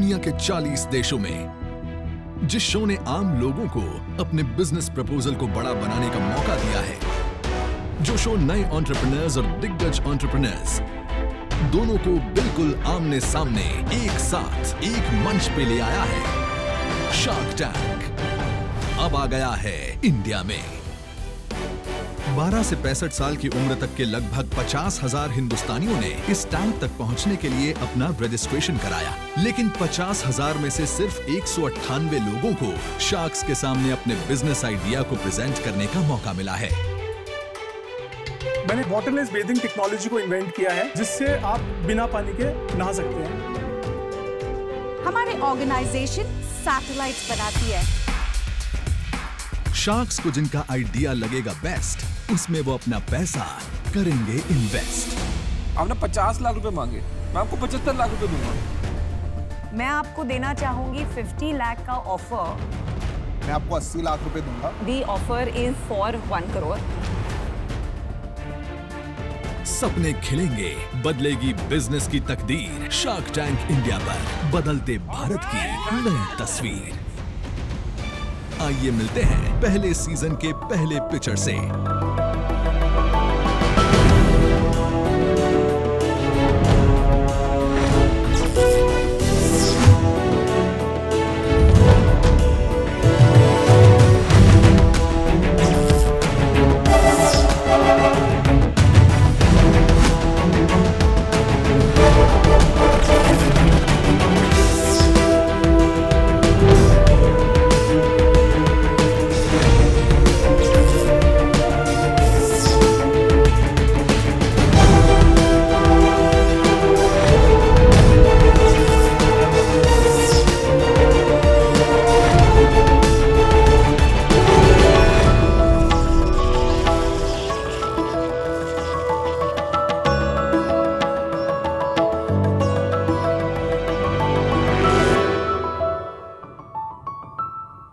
दुनिया के 40 देशों में। जिस शो ने आम लोगों को अपने बिजनेस प्रपोजल को बड़ा बनाने का मौका दिया है, जो शो नए एंटरप्रेन्योर्स और दिग्गज एंटरप्रेन्योर्स दोनों को बिल्कुल आमने सामने एक साथ एक मंच पे ले आया है। शार्क टैंक अब आ गया है इंडिया में। 12 से 65 साल की उम्र तक के लगभग 50,000 हिंदुस्तानियों ने इस टैंक तक पहुंचने के लिए अपना रजिस्ट्रेशन कराया, लेकिन 50,000 में से सिर्फ 198 लोगों को शार्क्स के सामने अपने बिजनेस आइडिया को प्रेजेंट करने का मौका मिला है। मैंने वाटरलेस बेथिंग टेक्नोलॉजी को इन्वेंट किया है, जिससे आप बिना पानी के नहा सकते हैं। हमारे ऑर्गेनाइजेशन सैटेलाइट्स बनाती है। शार्क्स को जिनका आइडिया लगेगा बेस्ट, उसमें वो अपना पैसा करेंगे इन्वेस्ट। आपने 50 लाख रुपए मांगे, मैं आपको 75 लाख रुपए दूंगा। मैं आपको देना चाहूंगी 50 लाख का ऑफर। मैं आपको 80 लाख रुपए दूंगा। The offer is for 1 crore. सपने खिलेंगे, बदलेगी बिजनेस की तकदीर। शार्क टैंक इंडिया पर बदलते भारत की नई तस्वीर। आइए मिलते हैं पहले सीजन के पहले पिक्चर से।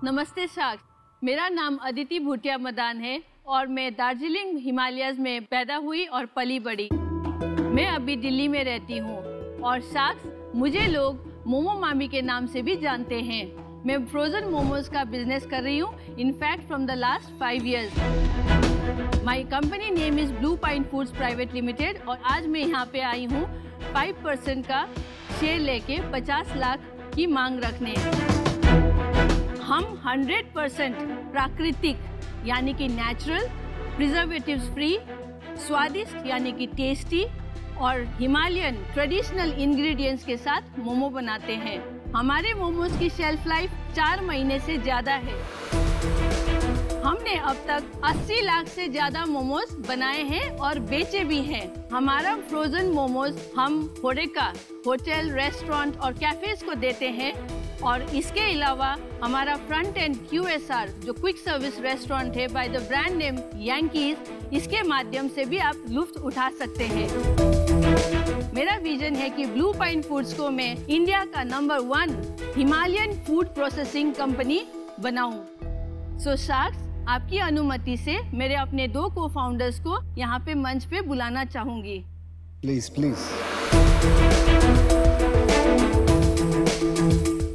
नमस्ते शार्क, मेरा नाम अदिति भूटिया मदान है और मैं दार्जिलिंग हिमालयस में पैदा हुई और पली बड़ी। मैं अभी दिल्ली में रहती हूँ और शार्क्स मुझे लोग मोमो मामी के नाम से भी जानते हैं। मैं फ्रोजन मोमोज का बिजनेस कर रही हूँ, in fact from the last 5 years। My company name is blue pine foods private limited और आज मैं यहाँ पे आई हूँ 5% का शेयर लेके 50 लाख की मांग रखने। हम 100% प्राकृतिक यानी कि नेचुरल, प्रिजर्वेटिव्स फ्री, स्वादिष्ट यानी कि टेस्टी और हिमालयन ट्रेडिशनल इंग्रेडिएंट्स के साथ मोमो बनाते हैं। हमारे मोमोज की शेल्फ लाइफ 4 महीने से ज़्यादा है। हमने अब तक 80 लाख से ज़्यादा मोमोज बनाए हैं और बेचे भी हैं। हमारा फ्रोजन मोमोज हम होरेका होटल, रेस्टोरेंट और कैफेज को देते हैं और इसके अलावा हमारा फ्रंट एंड QSR जो क्विक सर्विस रेस्टोरेंट है by the brand name Yankees, इसके माध्यम से भी आप लुत्फ उठा सकते हैं। मेरा विजन है कि ब्लू पाइन फूड्स को मैं इंडिया का number 1 Himalayan food processing company बनाऊं। सो शार्क्स, आपकी अनुमति से मेरे अपने 2 को-फाउंडर्स को यहाँ पे मंच पे बुलाना चाहूंगी। Please please.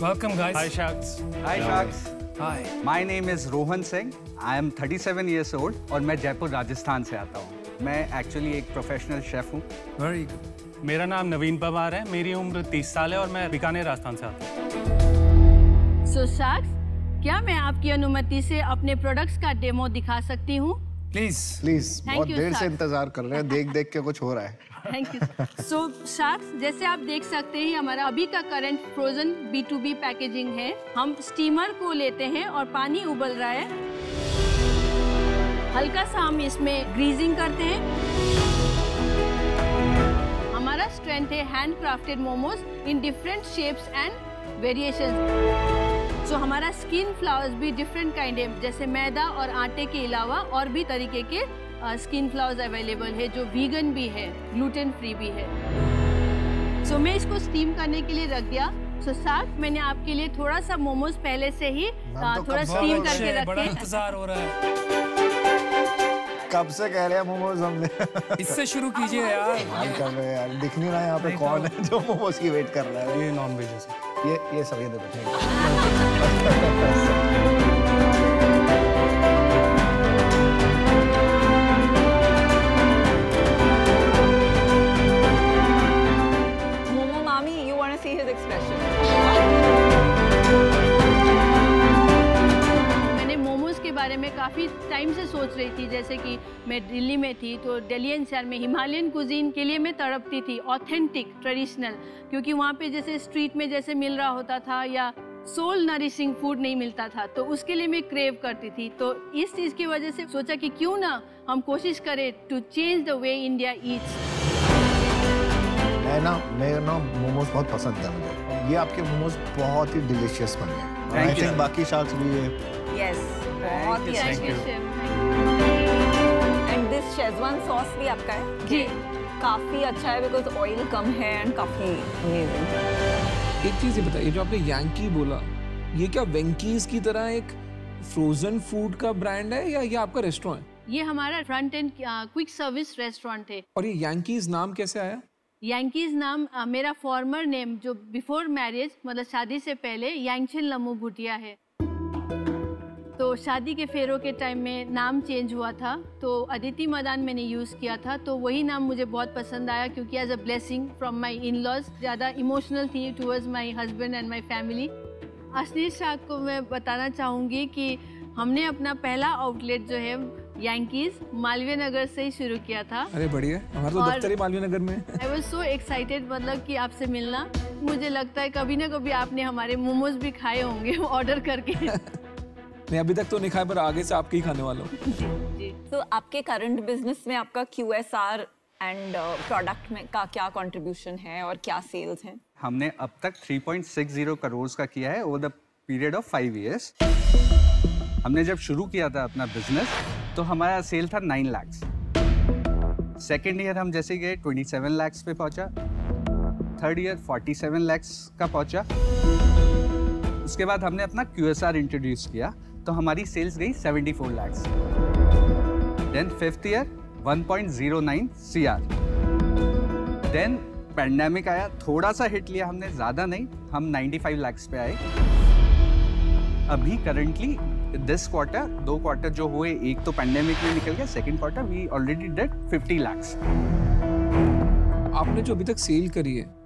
Welcome guys. Hi Sharks. Hi Sharks. Hi. My name is Rohan Singh. I am 37 years old और मैं जयपुर राजस्थान से आता हूँ। मैं एक्चुअली एक प्रोफेशनल शेफ हूँ। Very good. मेरा नाम नवीन पवार है, मेरी उम्र 30 साल है और मैं बीकानेर राजस्थान से आता हूँ। सो शार्क्स, क्या मैं आपकी अनुमति से अपने प्रोडक्ट्स का डेमो दिखा सकती हूँ? Please. प्लीज, बहुत you, देर से sir. इंतजार कर रहे हैं, देख देख के कुछ हो रहा है। Thank you. सो शार्क्स, जैसे आप देख सकते हैं हमारा अभी का करंट फ्रोजन B2B पैकेजिंग है। हम स्टीमर को लेते हैं और पानी उबल रहा है, हल्का सा हम इसमें ग्रीजिंग करते हैं। हमारा स्ट्रेंथ है hand crafted momos in different shapes and variations. So हमारा स्किन फ्लावर्स भी डिफरेंट काइंड है, जैसे मैदा और आटे के अलावा और भी तरीके के स्किन फ्लावर्स अवेलेबल है जो वीगन भी है, ग्लूटेन फ्री भी है। सो मैं इसको स्टीम करने के लिए रख दिया। सो शार्क, मैंने आपके लिए थोड़ा सा मोमोज पहले से ही थोड़ा स्टीम करके रखे। बड़ा इंतजार हो रहा है। कब से कह रहे हैं मोमोज हमने। इससे शुरू कीजिए यार। कर रहे हैं यार, दिख नहीं रहा है यहाँ पे कौन है जो मोमोज की वेट कर रहा है। ये नॉन वेज है। ये सब ये देखो। Momo Mami, you want to see his expression? मैंने मोमोज के बारे में काफ़ी टाइम से सोच रही थी, जैसे कि मैं दिल्ली में थी तो दिल्ली एनसीआर में हिमालयन कुजीन के लिए मैं तड़पती थी, ऑथेंटिक ट्रेडिशनल, क्योंकि वहाँ पे जैसे स्ट्रीट में जैसे मिल रहा होता था या सोल नरिशिंग फूड नहीं मिलता था, तो उसके लिए मैं क्रेव करती थी। तो इस चीज़ की वजह से सोचा कि क्यों ना हम कोशिश करें to change the way India eats. मैं ना मोमोज बहुत पसंद है मुझे। ये आपके मोमोज बहुत ही डिलीशियस बने हैं। आई थिंक बाकी शार्क्स भी ये Yes, बहुत ही अच्छे। एंड दिस शेजवान सॉस भी आपका है? जी, काफी अच्छा है बिकॉज ऑयल कम है एंड काफी अमेजिंग। एक चीज ये बताइए, जो आपने यांकी बोला, ये क्या वेंकीज की तरह एक फ्रोजन फूड का ब्रांड है या ये आपका रेस्टोरेंट है? ये हमारा front end quick service restaurant है। और ये यांकीज नाम कैसे आया? यांकीज नाम मेरा फॉर्मर नेम जो बिफोर मैरिज मतलब शादी से पहले यांगचिन लम्मू भूटिया है। तो शादी के फेरों के टाइम में नाम चेंज हुआ था, तो अदिति मदान मैंने यूज़ किया था, तो वही नाम मुझे बहुत पसंद आया क्योंकि as a blessing from my in laws, ज़्यादा इमोशनल थी towards my husband and my family. Ashneer Shah को मैं बताना चाहूँगी कि हमने अपना पहला आउटलेट जो है यांकीज मालवीय नगर से ही शुरू किया था। अरे बढ़िया, हमारा तो दफ्तर ही मालवीय नगर में है। आई वाज सो एक्साइटेड, मतलब कि आपसे मिलना। मुझे लगता है कभी ना कभी आपने हमारे मोमोज भी खाए होंगे ऑर्डर करके। मैं अभी तक तो नहीं खाया, पर आगे से आपके ही खाने वाला हूँ। तो आपके करंट बिजनेस में आपका QSR एंड प्रोडक्ट में का क्या कंट्रीब्यूशन है और क्या सेल्स हैं? हमने अब तक 3.60 करोड़ का किया है over the period of 5 years. हमने जब शुरू किया था अपना बिजनेस तो हमारा सेल था 9 लाख। सेकेंड ईयर हम जैसे गए 27 लाख पे पहुंचा। थर्ड ईयर 47 लाख का पहुंचा। उसके बाद हमने अपना QSR इंट्रोड्यूस किया तो हमारी सेल्स गई 74 lakh. Then fifth year 1.09 CR। Then pandemic आया, थोड़ा सा हिट लिया हमने, ज़्यादा नहीं, हम 95 लाख पे आए। अभी करंटली दिस क्वार्टर, 2 क्वार्टर जो हुए, एक तो पैंडेमिक में निकल गया, second quarter we already did 50 lakh. आपने जो अभी तक सेल करी है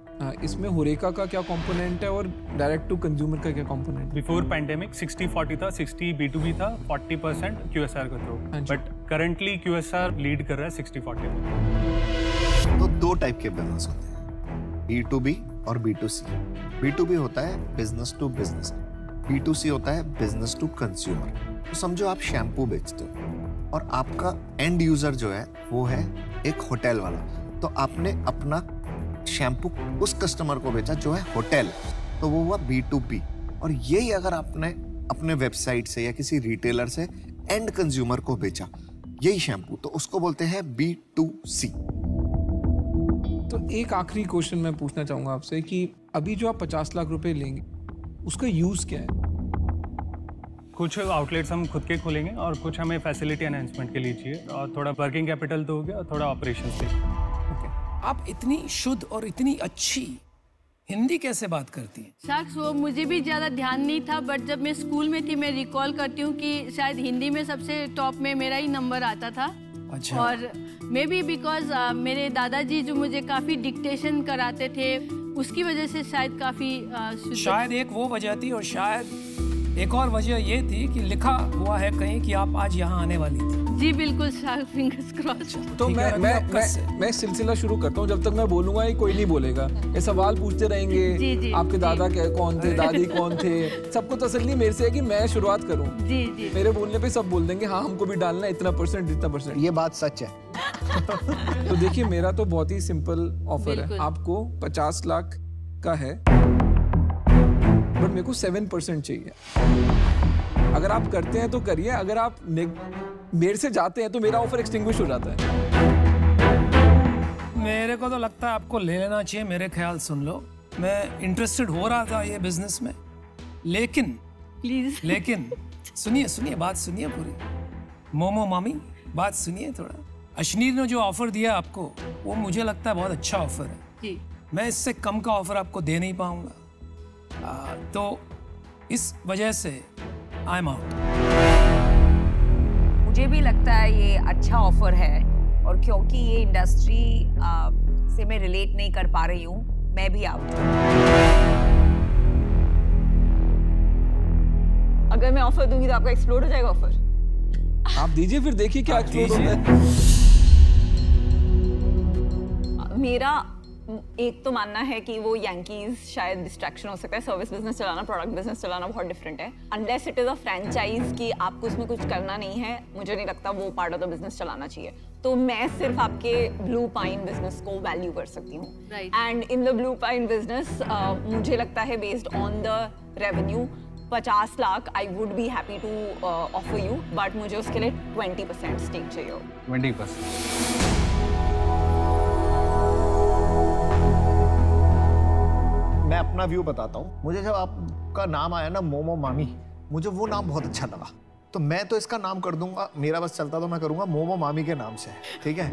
इसमें होरेका का क्या कंपोनेंट है और डायरेक्ट टू कंज्यूमर का क्या कंपोनेंट? बिफोर पैंडेमिक 60-40 था, 60 B2B था, 40% QSR का था। बट करंटली QSR लीड कर रहा है 60-40। तो 2 टाइप के बिजनेस होते हैं, B2B और B2C। B2B होता है बिजनेस टू बिजनेस, B2C होता है बिजनेस टू कंज्यूमर। तो समझो आप शैम्पू बेचते हो और आपका एंड यूजर जो है वो है एक होटल वाला, तो आपने अपना शैम्पू उस कस्टमर को बेचा जो है होटल, तो वो हुआ B2B। और यही अगर आपने अपने वेबसाइट से या किसी रिटेलर से एंड कंज्यूमर को बेचा यही शैम्पू, तो उसको बोलते हैं B2C। तो एक आखिरी क्वेश्चन मैं पूछना चाहूंगा आपसे कि अभी जो आप 50 लाख रुपए लेंगे उसका यूज क्या है? कुछ आउटलेट्स हम खुद के खोलेंगे और कुछ हमें फैसिलिटी एनहांसमेंट के लिए चाहिए, और थोड़ा वर्किंग कैपिटल तो हो गया और थोड़ा ऑपरेशन से। आप इतनी शुद्ध और इतनी अच्छी हिंदी कैसे बात करती हैं? साक्ष, वो मुझे भी ज़्यादा ध्यान नहीं था, बट जब मैं स्कूल में थी मैं रिकॉल करती हूँ कि शायद हिंदी में सबसे टॉप में मेरा ही नंबर आता था। अच्छा। और मे बी बिकॉज मेरे दादाजी जो मुझे काफ़ी डिक्टेशन कराते थे उसकी वजह से शायद काफ़ी शायद एक वो वजह थी, और शायद एक और वजह ये थी कि लिखा हुआ है कहीं कि आप आज यहाँ आने वाली थी। जी बिल्कुल, फिंगर्स क्रॉस। तो मैं सिलसिला शुरू करता हूँ, जब तक मैं बोलूंगा ये कोई नहीं बोलेगा, ये सवाल पूछते रहेंगे। जी, आपके दादा कौन थे, दादी कौन थे, सबको तसल्ली मेरे से है कि मैं शुरुआत करूँ। जी जी, मेरे बोलने पे सब बोल देंगे हाँ हमको भी डालना है इतना परसेंट इतना परसेंट। ये बात सच है। तो देखिए मेरा तो बहुत ही सिंपल ऑफर है, आपको 50 लाख का है बट मेरे को 7% चाहिए। अगर आप करते हैं तो करिए, अगर आप मेरे से जाते हैं तो मेरा ऑफर एक्सटिंग्विश हो जाता है। मेरे को तो लगता है आपको ले लेना चाहिए। मेरे ख्याल सुन लो, मैं इंटरेस्टेड हो रहा था ये बिजनेस में, लेकिन प्लीज लेकिन सुनिए बात सुनिए पूरी। मोमो मामी, बात सुनिए थोड़ा। अश्नीर ने जो ऑफर दिया आपको वो मुझे लगता है बहुत अच्छा ऑफर है। जी, मैं इससे कम का ऑफर आपको दे नहीं पाऊंगा। तो इस वजह से आई एम आउट। मुझे भी लगता है ये अच्छा ऑफर है, और क्योंकि ये इंडस्ट्री से मैं रिलेट नहीं कर पा रही हूँ, मैं भी आउट। अगर मैं ऑफर दूंगी तो आपका एक्सप्लोड हो जाएगा ऑफर। आप दीजिए फिर, देखिए क्या एक्सप्लोड होता है। मेरा एक तो मानना है कि वो यांकीज शायद डिस्ट्रैक्शन हो सकता है। सर्विस बिजनेस चलाना, प्रोडक्ट बिजनेस चलाना बहुत डिफरेंट है। Unless it is a franchise कि आपको उसमें कुछ करना नहीं है, मुझे नहीं लगता वो पार्ट ऑफ द बिजनेस चलाना चाहिए। तो मैं सिर्फ आपके ब्लू पाइन बिजनेस को वैल्यू कर सकती हूँ। And in the Blue Pine business मुझे लगता है based on the revenue 50 lakh I would be happy to offer you, but मुझे उसके लिए 20% स्टेक चाहिए। 20%। मैं अपना व्यू बताता हूँ। मुझे जब आपका नाम आया ना मोमो मामी, मुझे वो नाम बहुत अच्छा लगा, तो मैं तो इसका नाम कर दूंगा, मेरा बस चलता तो मैं करूंगा मोमो मामी के नाम से, ठीक है।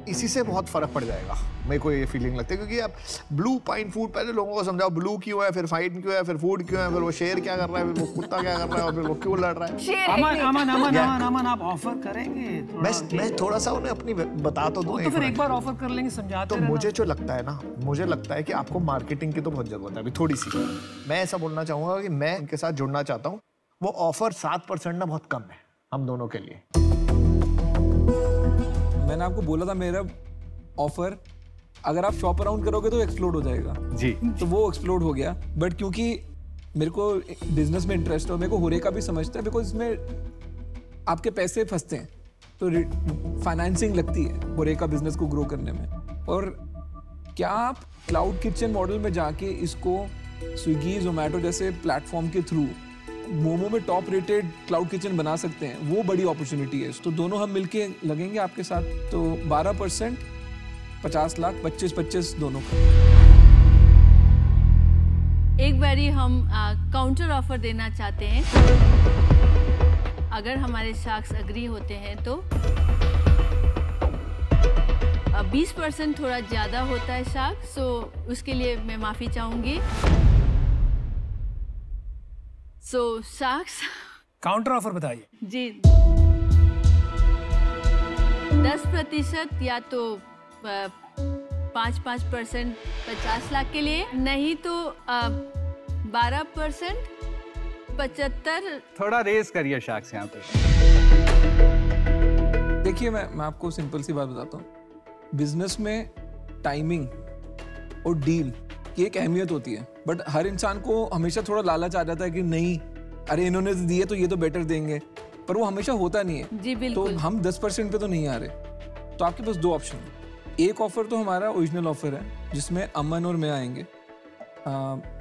इसी से बहुत फर्क पड़ जाएगा, मेरे को ये फीलिंग लगती है। क्योंकि आप ब्लू पाइन फूड, पहले लोगों को समझाओ ब्लू क्यों है, फिर फाइट क्यों है, फिर फूड क्यों है, फिर वो शेर क्या कर रहा है, फिर वो कुत्ता क्या कर रहा है, और फिर वो क्यों लड़ रहा है। अमन आप ऑफर करेंगे? मैं थोड़ा सा उन्हें अपनी बता तो दूं। तो फिर एक बार ऑफर कर लेंगे, समझाते तो मुझे जो लगता है ना, मुझे लगता है कि आपको मार्केटिंग की तो बहुत जरूरत है अभी थोड़ी सी। मैं ऐसा बोलना चाहूंगा कि मैं उनके साथ जुड़ना चाहता हूँ। वो ऑफर 7% ना बहुत कम है हम दोनों के लिए। मैंने आपको बोला था मेरा ऑफर अगर आप शॉप अराउंड करोगे तो एक्सप्लोड हो जाएगा जी। तो वो एक्सप्लोड हो गया, बट क्योंकि मेरे को बिजनेस में इंटरेस्ट है, मेरे को होरेका भी समझता है, बिकॉज इसमें आपके पैसे फंसते हैं तो फाइनेंसिंग लगती है होरेका बिजनेस को ग्रो करने में। और क्या आप क्लाउड किचन मॉडल में जाके इसको स्विगी जोमेटो जैसे प्लेटफॉर्म के थ्रू मोमो में टॉप रेटेड क्लाउड किचन बना सकते हैं, वो बड़ी अपॉर्चुनिटी है। तो दोनों हम मिलके लगेंगे आपके साथ, तो 12% 50 लाख 25-25 दोनों का। एक बारी हम काउंटर ऑफर देना चाहते हैं। अगर हमारे शार्क्स अग्री होते हैं तो 20% थोड़ा ज़्यादा होता है शार्क्स, तो उसके लिए मैं माफ़ी चाहूँगी। सो शार्क्स काउंटर ऑफर बताइए जी। 10% या तो 5% 50 लाख के लिए, नहीं तो 12% 75। थोड़ा रेस करिए शार्क्स यहाँ पे। देखिए मैं आपको सिंपल सी बात बताता हूँ, बिजनेस में टाइमिंग और डील की एक अहमियत होती है, बट हर इंसान को हमेशा थोड़ा लालच आ जाता है कि नहीं अरे इन्होंने दिए तो ये तो बेटर देंगे, पर वो हमेशा होता नहीं है जी। बिल्कुल। तो हम 10% पे तो नहीं आ रहे, तो आपके पास दो ऑप्शन है। एक ऑफर तो हमारा ओरिजिनल ऑफर है जिसमें अमन और मैं आएंगे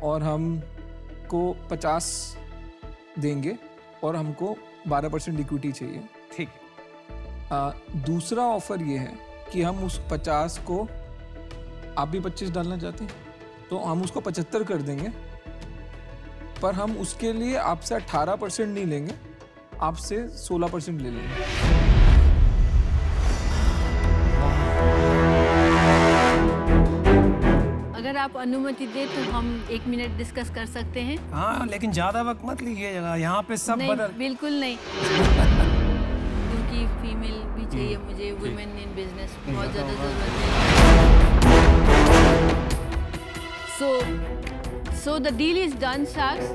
और हमको 50 देंगे और हमको 12% इक्विटी चाहिए, ठीक है। दूसरा ऑफर ये है कि हम उस 50 को, आप भी 25 डालना चाहते हैं तो हम उसको 75 कर देंगे, पर हम उसके लिए आपसे 18% नहीं लेंगे, आपसे 16% ले लेंगे। अगर आप अनुमति दे तो हम 1 मिनट डिस्कस कर सकते हैं। हाँ, लेकिन ज्यादा वक्त मत लीजिएगा, यहाँ पे सब नहीं, बदल। बिल्कुल नहीं। क्योंकि फीमेल भी चाहिए मुझे, वुमेन इन बिजनेस बहुत ज्यादा जरूरत है। So the deal is done, Sharks.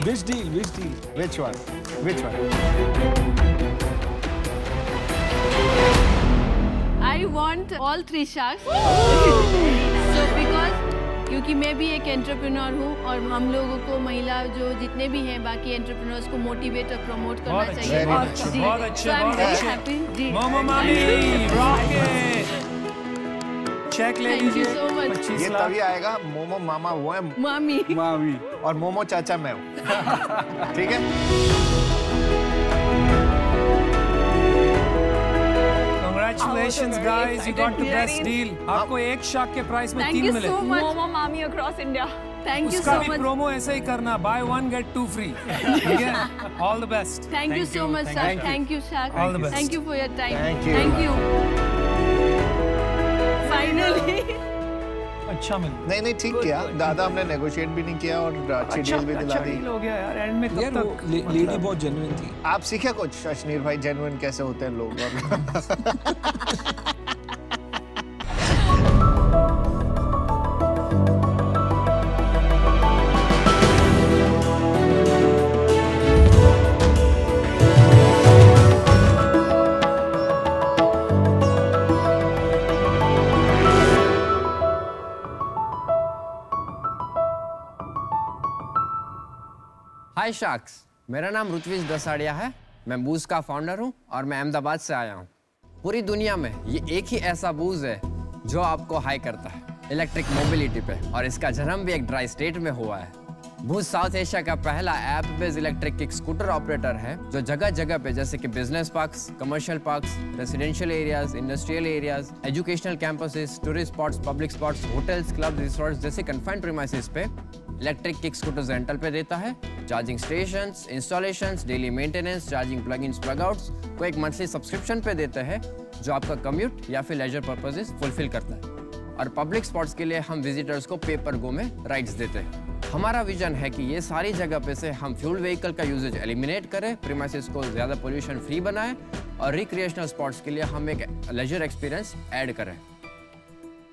Which deal? Which deal? Which one? Which one? I want all 3 Sharks. So because क्योंकि मैं भी एक एंटरप्रेन्योर हूँ और हम लोगों को महिला जो जितने भी हैं बाकी एंटरप्रेन्योर्स को मोटिवेट और प्रमोट करना चाहिए। बहुत अच्छे। जी। मोमो मामी रॉकेट। चेक ले लीजिए। Thank you so much. 25 ये लाख। तभी आएगा, मोमो मामा वो है, मामी और मोमो चाचा मैं हूँ। ठीक है। Congratulations guys, you got the best deal. आपको एक शार्क के प्राइस में 3 मिले। मोमो मामी अक्रॉस इंडिया। Thank you उसका so भी much. प्रोमो ऐसे ही करना, buy 1 get 2 free. ठीक है? All the best. Thank you so much, Shark. Thank you, Shark. All the best. Thank you for your time. Thank you. Thank you. Finally. अच्छा मिल नहीं ठीक किया, ज्यादा हमने नेगोशिएट भी नहीं किया और अच्छी डील भी दिला दी। हो गया यार एंड में। यार वो लेडी बहुत जेन्युइन थी। आप सीखे कुछ अश्नीर भाई, जेन्युइन कैसे होते हैं लोग? हाय शार्क्स, मेरा नाम ऋत्विज दसाड़िया है। मैं बूज का फाउंडर हूँ और मैं अहमदाबाद से आया हूँ। पूरी दुनिया में ये एक ही ऐसा बूज है जो आपको हाई करता है इलेक्ट्रिक मोबिलिटी पे, और इसका जन्म भी एक ड्राई स्टेट में हुआ है। बूज साउथ एशिया का पहला app based electric kick scooter operator है जो जगह जगह पे जैसे कि business parks, commercial parks, residential areas, industrial areas, educational campuses, tourist spots, public spots, hotels, club, resorts जैसे कन्फाइंड प्रीमाइसेस पे इलेक्ट्रिक किक स्कूटर्स रेंटल पे देता है। Charging stations, installations, daily maintenance, charging plug ins, plug outs को एक monthly subscription पे देते हैं जो आपका कम्यूट या फिर लेजर पर्पसेस फुलफिल करता है। और पब्लिक स्पॉट्स के लिए हम विजिटर्स को पे पर गो में राइड्स देते हैं। हमारा विजन है कि ये सारी जगह पे से हम फ्यूल व्हीकल का यूजेज एलिमिनेट करें, प्रीमाइसेस को ज़्यादा पोल्यूशन फ्री बनाएं और रिक्रिएशनल स्पॉट्स के लिए हम एक लेजर एक्सपीरियंस ऐड करें।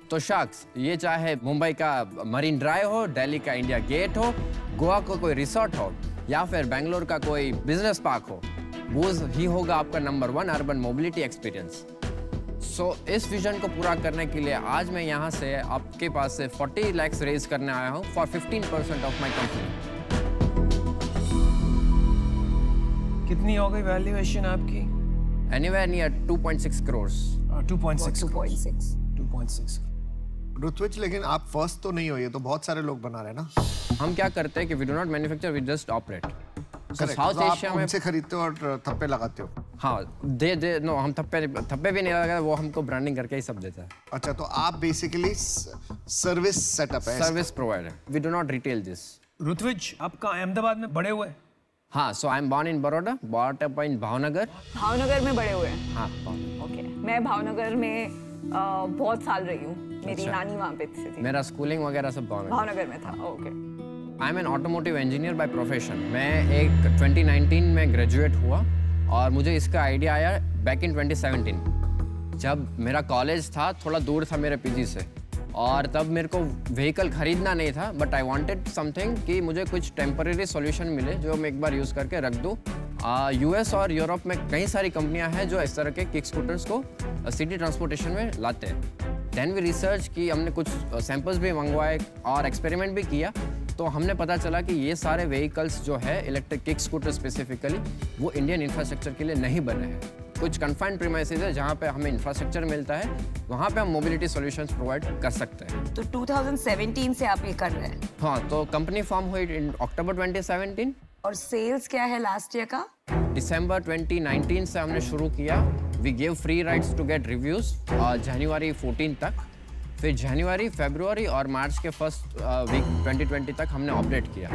तो शार्क्स, ये चाहे मुंबई का मरीन ड्राइव हो, दिल्ली का इंडिया गेट हो, गोवा का कोई रिसोर्ट हो या फिर बेंगलोर का कोई बिजनेस पार्क हो, बूज ही होगा आपका नंबर 1 अर्बन मोबिलिटी एक्सपीरियंस। सो इस विजन को पूरा करने के लिए आज मैं यहाँ से आपके पास से 40 lakhs रेज करने आया हूँ फॉर 15% ऑफ माई कंपनी। कितनी हो गई वैल्यूएशन आपकी? Anywhere near 2.6 crores। 2.6। ऋत्विज, लेकिन आप फर्स्ट तो नहीं हो, ये तो बहुत सारे लोग बना रहे हैं ना। हम क्या करते हैं कि we do not manufacture, we just operate. South Asia में उनसे खरीदते हो और थप्पे लगाते हो? हाँ, नो, हम थप्पे भी नहीं लगाते, वो हमको ब्रांडिंग करके ही सब देता है। अच्छा, तो आप बेसिकली सर्विस सेटअप है, service provider, we do not retail this. Ritvij, आपका अहमदाबाद में बड़े हुए? हाँ, so I am born in Baroda, bought up in Bhavnagar. Bhavnagar में बड़े हुए? हाँ। ओके, मैं भावनगर में बहुत साल रही हूँ। मेरी नानी वहाँ पे थी। मेरा स्कूलिंग वगैरह सब भावनगर में था। Okay. I am an automotive engineer by profession. मैं एक 2019 में ग्रेजुएट हुआ और मुझे इसका आइडिया आया बैक इन 2017 जब मेरा कॉलेज था थोड़ा दूर था मेरे पीजी से, और तब मेरे को व्हीकल खरीदना नहीं था, बट आई वांटेड समथिंग कि मुझे कुछ टेम्परेरी सॉल्यूशन मिले जो मैं एक बार यूज़ करके रख दूँ। यूएस और यूरोप में कई सारी कंपनियां हैं जो इस तरह के किक स्कूटर्स को सिटी ट्रांसपोर्टेशन में लाते हैं। देन वी रिसर्च की, हमने कुछ सैंपल्स भी मंगवाए और एक्सपेरिमेंट भी किया, तो हमने पता चला कि ये सारे व्हीकल्स जो है इलेक्ट्रिक किक स्कूटर स्पेसिफिकली वो इंडियन इंफ्रास्ट्रक्चर के लिए नहीं बने हैं। कुछ कन्फाइंड प्रीमाइसेस है जहाँ पे हमें इंफ्रास्ट्रक्चर मिलता है, वहाँ पे हम मोबिलिटी सॉल्यूशंस प्रोवाइड कर सकते हैं। तो 2017 से आप ये कर रहे हैं? हाँ, तो कंपनी फॉर्म हुई इन अक्टूबर 2017। और सेल्स क्या है लास्ट ईयर का? दिसंबर 2019 से हमने शुरू किया। We give free rides to get reviews जनवरी 14 तक, फिर जनवरी, फरवरी और मार्च के फर्स्ट वीक 2020 तक हमने ऑपरेट किया।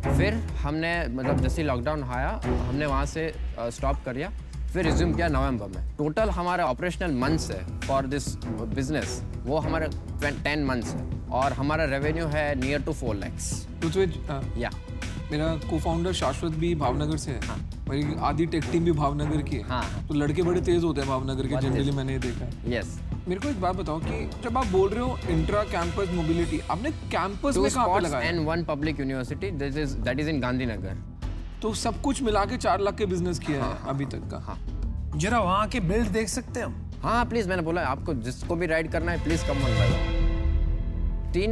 फिर हमने मतलब जैसे लॉकडाउन आया हमने वहाँ से स्टॉप कर दिया, फिर रिज्यूम किया नवंबर में। टोटल हमारे ऑपरेशनल मंथ्स है फॉर दिस बिजनेस वो हमारे 10 मंथ्स है और हमारा रेवेन्यू है नियर टू 4 lakhs। या मेरा को-फाउंडर शाश्वत भी भावनगर से है। हाँ। मेरी आधी टेक टीम भी भावनगर की है। हाँ। तो लड़के बड़े तेज होते हैं भावनगर के, जनरली मैंने ये देखा है। यस। मेरे को एक बात बताओ कि जब आप बोल रहे हो इंट्रा कैंपस मोबिलिटी, आपने कैंपस में कहाँ पे लगाया? And 1 public university, that is in Gandhinagar. तो सब कुछ मिला के 4 लाख के बिजनेस किया है अभी तक का। हाँ। जरा वहाँ के बिल्ड देख सकते हैं हम? हाँ प्लीज, मैंने बोला आपको जिसको भी राइड करना है please come on by. 3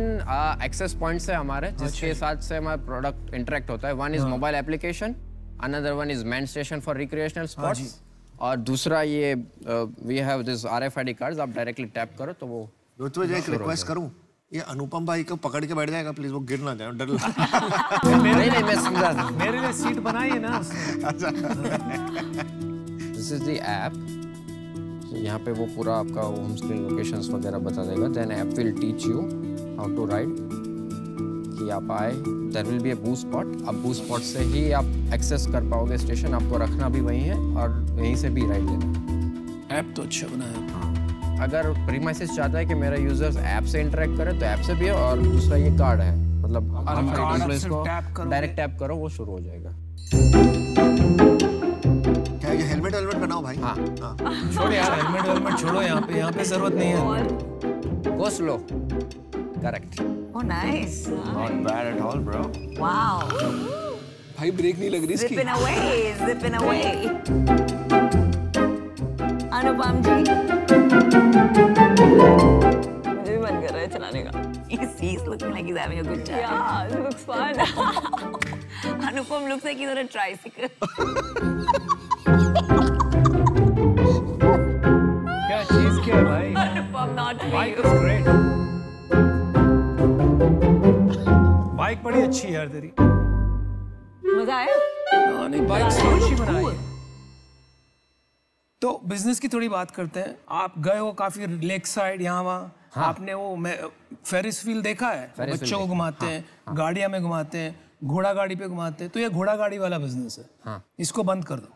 access points है हमारे जिसके साथ से हमारा प्रोडक्ट इंटरेक्ट होता है। 1 is mobile application, another 1 is main station for recreational spots, और दूसरा ये we have this RFID cards, आप डायरेक्टली टैप करो तो वो। ऋत्विज, एक रिक्वेस्ट करूं, ये अनुपम भाई को पकड़ के बैठ जाएगा प्लीज, वो गिर ना जाए, डर नहीं मैं समझा, मेरे लिए सीट बनाइए ना। This is the app. यहाँ पे वो पूरा आपका होम स्क्रीन लोकेशंस वगैरह बता देगा। Then app will teach you how to ride, कि आप आए, there will be a boost spot, अब बूस्ट स्पॉट से ही आप एक्सेस कर पाओगे स्टेशन, आपको रखना भी वहीं है और वहीं से भी राइड लेना। ऐप तो अच्छा बनाया। हाँ, अगर प्रीमाइसेस चाहता है कि मेरा यूजर्स ऐप से इंटरेक्ट करे तो ऐप से भी है, और दूसरा ये कार्ड है, मतलब हम कार्ड इसको डायरेक्ट टैप करो वो शुरू हो जाएगा। क्या ये हेलमेट बनाओ भाई? हाँ छोड़ो यार, हेलमेट छोड़ो, यहाँ पे जरूरत नहीं है। Go slow, correct. Oh nice. Not bad at all, bro. Wow. भाई ब्रेक नहीं लग रही इसकी। Zipping away. अनुपम जी, मुझे भी मन कर रहा है चलाने का। He's looking like he's having a good time. Yeah, it looks fun. Anupam looks like he's on a tricycle. क्या चीज क्या है भाई? Anupam, not for bike you. Is great. Bike बड़ी अच्छी है यार तेरी। मजा आया? नहीं, बाइक अच्छी बनाई है। तो बिजनेस की थोड़ी बात करते हैं। आप गए हो काफी लेक साइड यहाँ वहाँ। हाँ। आपने वो फेरिस व्हील देखा है? बच्चों को घुमाते हैं, गाड़ियां में घुमाते हैं, घोड़ा गाड़ी पे घुमाते हैं। तो ये घोड़ा गाड़ी वाला बिजनेस है। हाँ। इसको बंद कर दो।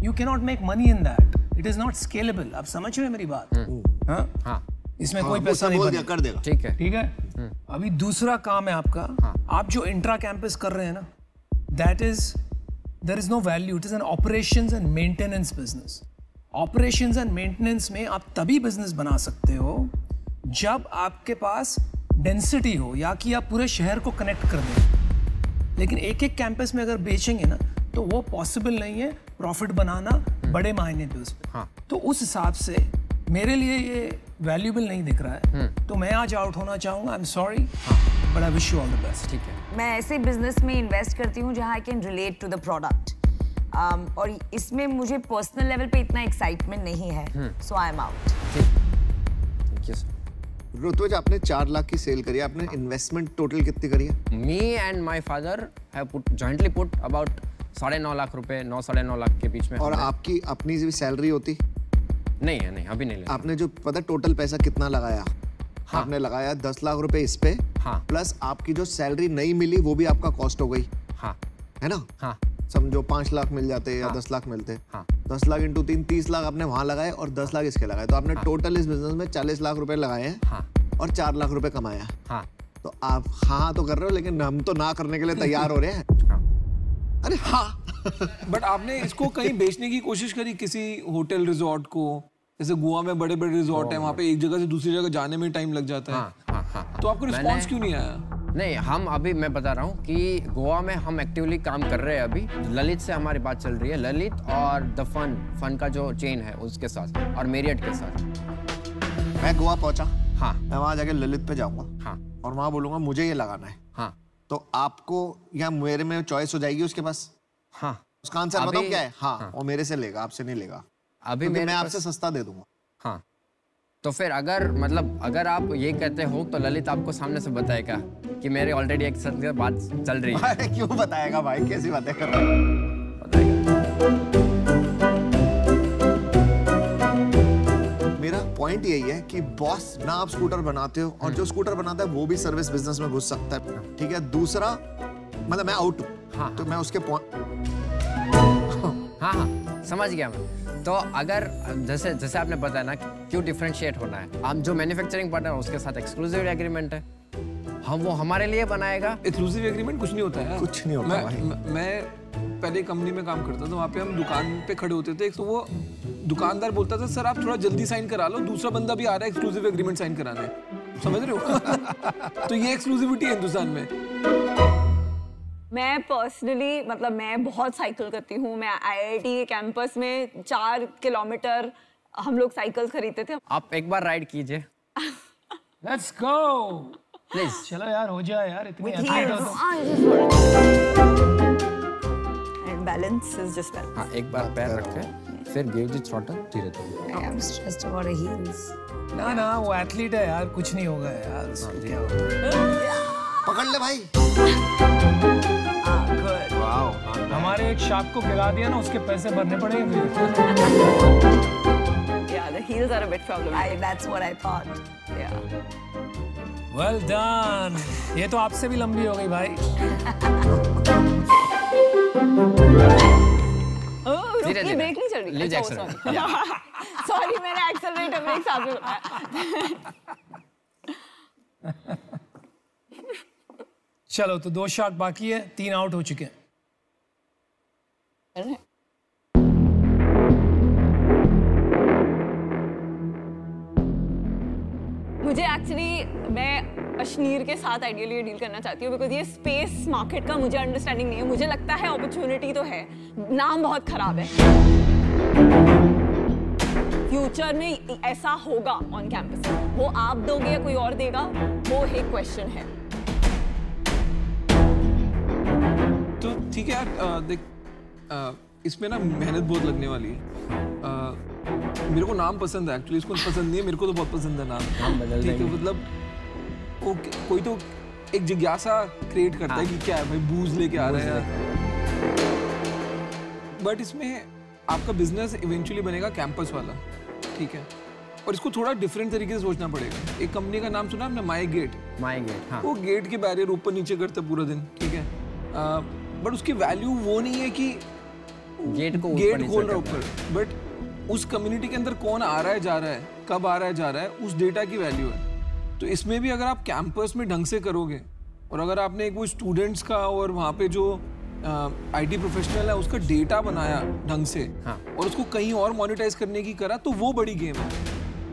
You can not make money in that, it is not scalable. आप समझ रहे हो मेरी बात? हाँ? हाँ। इसमें कोई पैसा नहीं बनेगा। कर देगा। ठीक है, ठीक है। अभी दूसरा काम है आपका। आप जो इंट्रा कैंपस कर रहे हैं ना, that is there is no value, it is an operations and maintenance business. Operations and maintenance में आप तभी बिजनेस बना सकते हो जब आपके पास डेंसिटी हो, या कि आप पूरे शहर को कनेक्ट कर दें। लेकिन एक एक कैंपस में अगर बेचेंगे ना तो वो पॉसिबल नहीं है प्रॉफिट बनाना बड़े मायने पे उस पर। हाँ। तो उस हिसाब से मेरे लिए ये वैल्यूबल नहीं दिख रहा है। तो मैं आज आउट होना चाहूंगा। I am sorry, but I wish you all the best. ठीक है। मैं ऐसे बिजनेस में इन्वेस्ट करती हूँ जहाँ I can relate to the product, और इसमें मुझे पर्सनल लेवल पे इतना एक्साइटमेंट नहीं है, so I am out. Thank you sir. Ritvij, आपने 4 लाख की सेल करी है, आपने इन्वेस्टमेंट टोटल कितनी करी है? Me and my father have put jointly put about 9.5 lakh रुपए, 9-9.5 लाख के बीच में। और आपकी अपनी भी सैलरी होती? नहीं है, नहीं अभी नहीं लेना। आपने जो पता टोटल पैसा कितना लगाया? हाँ। आपने लगाया 10 लाख रुपए इस पे। हाँ। प्लस आपकी जो सैलरी नहीं मिली वो भी आपका कॉस्ट हो गई। हाँ। है ना? हाँ। समझो 5 लाख मिल जाते या 10 लाख मिलते। हाँ। 10 लाख इंटू 3, 30 लाख आपने वहां लगाए और 10 लाख इसके लगाए, तो आपने टोटल इस बिजनेस में 40 लाख रुपए लगाए हैं। हाँ। और 4 लाख रुपए कमाया। हाँ। तो आप हाँ तो कर रहे हो, लेकिन हम तो ना करने के लिए तैयार हो रहे हैं। हाँ। अरे हाँ। बट आपने इसको कहीं बेचने की कोशिश करी, किसी होटल रिजॉर्ट को? जैसे गोवा में बड़े बड़े रिजॉर्ट हैं, वहाँ पे एक जगह से दूसरी जगह जाने में टाइम लग जाता है। हाँ, हाँ। तो आपको रिस्पॉन्स क्यों नहीं आया? नहीं, हम अभी मैं बता रहा हूँ कि गोवा में हम एक्टिवली काम कर रहे हैं। अभी ललित से हमारी बात चल रही है, ललित और द फन का जो चेन है उसके साथ, और मेरियट के साथ। मैं गोवा पहुंचा। हाँ। मैं वहाँ जाके ललित पे जाऊंगा। हाँ। और वहाँ बोलूंगा मुझे ये लगाना है। हाँ। तो आपको या मेरे में चॉइस हो जाएगी उसके पास? हाँ। उसका आंसर बताओ क्या है? हाँ। वो मेरे से लेगा, आपसे नहीं लेगा। अभी मैं आपसे सस्ता दे दूंगा। हाँ। तो फिर अगर आप ये कहते हो तो ललित आपको सामने से बताएगा कि मेरे ऑलरेडी एक साथ बात चल रही है। अरे क्यों बताएगा भाई, कैसी बातें कर रहा है? मेरा पॉइंट यही है कि बॉस ना आप स्कूटर बनाते हो, और जो स्कूटर बनाता है वो भी सर्विस बिजनेस में घुस सकता है। ठीक है। दूसरा मतलब मैं आउट हूँ। हाँ। तो मैं उसके हाँ, समझ गया मैं। तो अगर जैसे आपने बताया ना क्यों डिफरेंशिएट होना है, हम जो मैन्युफैक्चरिंग पार्टनर है उसके साथ एक्सक्लूसिव एग्रीमेंट है, वो हमारे लिए बनाएगा। एक्सक्लूसिव एग्रीमेंट कुछ नहीं होता है। कुछ नहीं होता भाई। मैं पहले कंपनी में काम करता था, वहाँ पे हम दुकान पे खड़े होते थे, तो वो दुकानदार बोलता था सर आप थोड़ा जल्दी साइन करा लो, दूसरा बंदा भी आ रहा है एक्सक्लूसिव एग्रीमेंट साइन कराने। समझ रहे हो? तो ये एक्सक्लूसिविटी है हिंदुस्तान में। मैं पर्सनली मतलब मैं बहुत साइकिल करती हूँ। मैं IIT के कैंपस में 4 किलोमीटर हम लोग साइकिल खरीदते थे। आप एक बार राइड कीजिए। Let's go please. चलो यार, हो जाए यार, इतनी एथलीट हो and balance is just balance. हाँ, एक बार पैर रखें, फिर गिव द थ्रॉटल धीरे-धीरे। I am stressed about heels. ना वो एथलीट है यार, कुछ नहीं होगा यार उसको। क्या होगा? पकड़ ले भाई। हमारे एक शार्क को गिरा दिया ना, उसके पैसे भरने पड़ेंगे। Yeah, the heels are a bit problematic. That's what I thought. Yeah. Well done. ये तो आपसे भी लंबी हो गई भाई। रुकिए, ब्रेक नहीं चल रही। सॉरी मैंने एक्सेलरेटर whatever एक साथ में बताया। चलो तो 2 शॉट बाकी है, 3 आउट हो चुके हैं। मुझे एक्चुअली मैं अशनीर के साथ आइडियली डील करना चाहती हूँ बिकॉज ये स्पेस मार्केट का मुझे अंडरस्टैंडिंग नहीं है। मुझे लगता है अपॉर्चुनिटी तो है, नाम बहुत खराब है। फ्यूचर में ऐसा होगा ऑन कैंपस, वो आप दोगे या कोई और देगा, वो एक क्वेश्चन है। तो ठीक है यार, देख इसमें ना मेहनत बहुत लगने वाली है। मेरे को नाम पसंद है एक्चुअली, इसको पसंद नहीं है, मेरे को तो बहुत पसंद है नाम ठीक है। मतलब कोई तो एक जिज्ञासा क्रिएट करता है कि क्या है भाई, बूज लेके आ रहे हैं। बट इसमें आपका बिजनेस इवेंचुअली बनेगा कैंपस वाला, ठीक है। और इसको थोड़ा डिफरेंट तरीके से सोचना पड़ेगा। एक कंपनी का नाम सुना आपने, माई गेट। हाँ। वो गेट के बैरियर ऊपर नीचे करते पूरा दिन, ठीक है। बट उसकी वैल्यू वो नहीं है कि गेट खोल रहा ऊपर, बट उस कम्युनिटी के अंदर कौन आ रहा है जा रहा है, कब आ रहा है जा रहा है, उस डेटा की वैल्यू है। तो इसमें भी अगर आप कैंपस में ढंग से करोगे और अगर आपने कोई स्टूडेंट्स का और वहाँ पे जो आईटी प्रोफेशनल है उसका डेटा बनाया ढंग से, और उसको कहीं और मोनेटाइज करने की करा, तो वो बड़ी गेम है।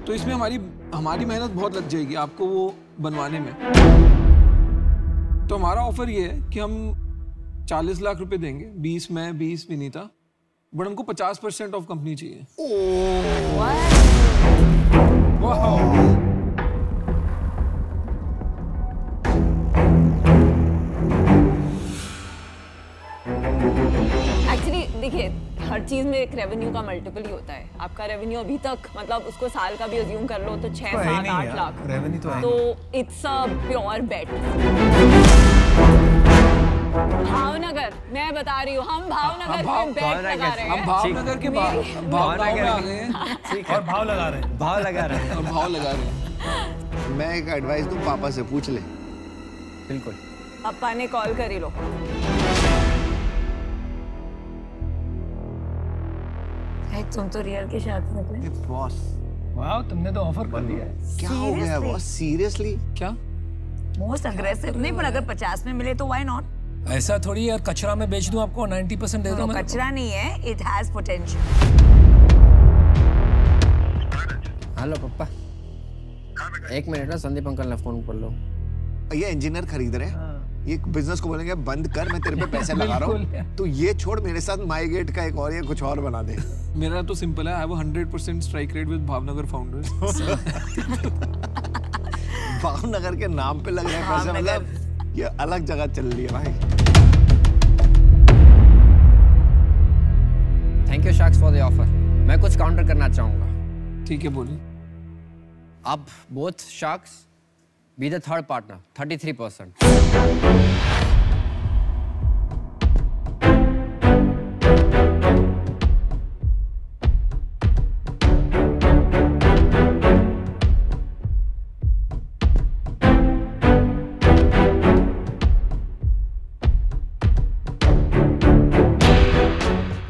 तो इसमें हमारी मेहनत बहुत लग जाएगी आपको वो बनवाने में। तो हमारा ऑफर ये है कि हम 40 लाख रुपए देंगे, 20 मैं 20 विनीता, बट हमको 50% ऑफ कंपनी चाहिए। एक्चुअली देखिए, हर चीज में एक रेवेन्यू का मल्टीपल ही होता है। आपका रेवेन्यू अभी तक मतलब उसको साल का भी अज्यूम कर लो तो 6, 7, 8 लाख रेवेन्यू तो इट्स अ प्योर बेट। भावनगर, मैं बता रही हूँ, हम भावनगर पे बेट लगा रहे हैं। हम भावनगर के भाव लगा रहे हैं। मैं एक एडवाइस दूं, पापा से पूछ ले। बिल्कुल, पापा ने कॉल कर ही लो। तुम तो रियल के साथ निकले। बॉस, वाह, तुमने तो ऑफर कर दिया। क्या हो गया बॉस? सीरियसली? क्या मोस्ट अग्रेसिव नहीं, पर अगर 50 में मिले तो व्हाई नॉट? ऐसा थोड़ी यार, कचरा में बेच दूं आपको, 90% दे दूं मैं। कचरा नहीं है, it has potential. Hello papa, 1 minute ना, संदीप अंकल ने फोन कर लो। ये इंजीनियर खरीद रहे हैं, ये बिजनेस को बोलेंगे बंद कर, मैं तेरे पे पैसे लगा रहा हूँ, तू ये छोड़, मेरे साथ माई गेट का एक और ये कुछ और बना दे। मेरा तो सिंपल है, I have 100% strike rate with Bhavnagar founders. Bhavnagar के नाम पे लग रहा है पैसे, मतलब ये अलग जगह चल रही है भाई। Thank you sacks for the offer. मैं कुछ काउंटर करना चाहूंगा। ठीक है, बोलिए। अब both sacks be the third partner, 33%.